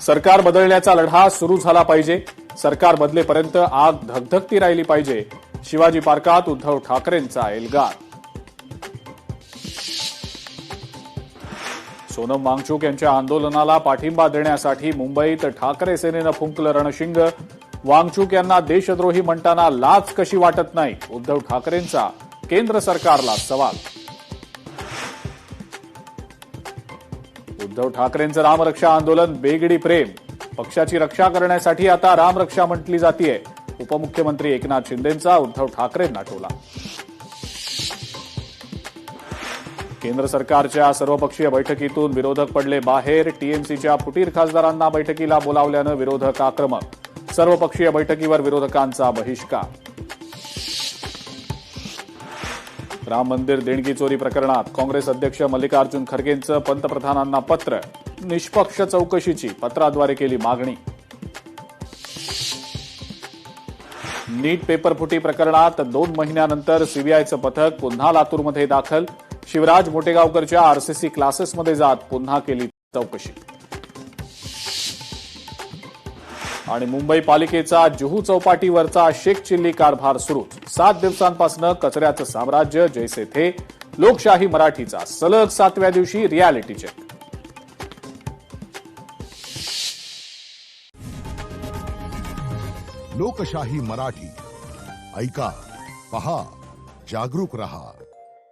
सरकार बदलण्याचा लढा सुरू झाला पाहिजे. सरकार बदलेपर्यंत आग धगधगती राहिली पाहिजे. शिवाजी पार्कात उद्धव ठाकरेंचा एल्गार. सोनम वांगचुक यांच्या आंदोलनाला पाठिंबा देण्यासाठी मुंबईत ठाकरे सेनेनं फुंकलं रणशिंग. वांगचुक यांना देशद्रोही म्हणताना लाज कशी वाटत नाही, उद्धव ठाकरेंचा केंद्र सरकारला सवाल. उद्धव ठाकरेंचं रामरक्षा आंदोलन बेगडी प्रेम. पक्षाची रक्षा करण्यासाठी आता रामरक्षा म्हटली जातीये. उपमुख्यमंत्री एकनाथ शिंदेंचा उद्धव ठाकरेंना टोला. केंद्र सरकारच्या सर्वपक्षीय बैठकीतून विरोधक पडले बाहेर. टीएमसीच्या फुटीर खासदारांना बैठकीला बोलावल्यानं विरोधक आक्रमक. सर्वपक्षीय बैठकीवर विरोधकांचा बहिष्कार. राम मंदिर देणगी चोरी प्रकरणात काँग्रेस अध्यक्ष मल्लिकार्जुन खरगेंचं पंतप्रधानांना पत्र. निष्पक्ष चौकशीची पत्राद्वारे केली मागणी. नीट पेपर फुटी प्रकरणात 2 महिन्यानंतर सीबीआयचं पथक पुन्हा लातूरमध्ये दाखल. शिवराज मोटेगावकरच्या आरसीसी क्लासेसमध्ये जात पुन्हा केली चौकशी. आणि मुंबई पालिकेचा जुहू चौपाटीवरचा शेख चिल्ली कारभार सुरू. 7 दिवसांपासून कचऱ्याचं साम्राज्य जैसे थे. लोकशाही मराठीचा सलग 7व्या दिवशी रियालिटी चेक. लोकशाही मराठी ऐका, पहा, जागरूक रहा.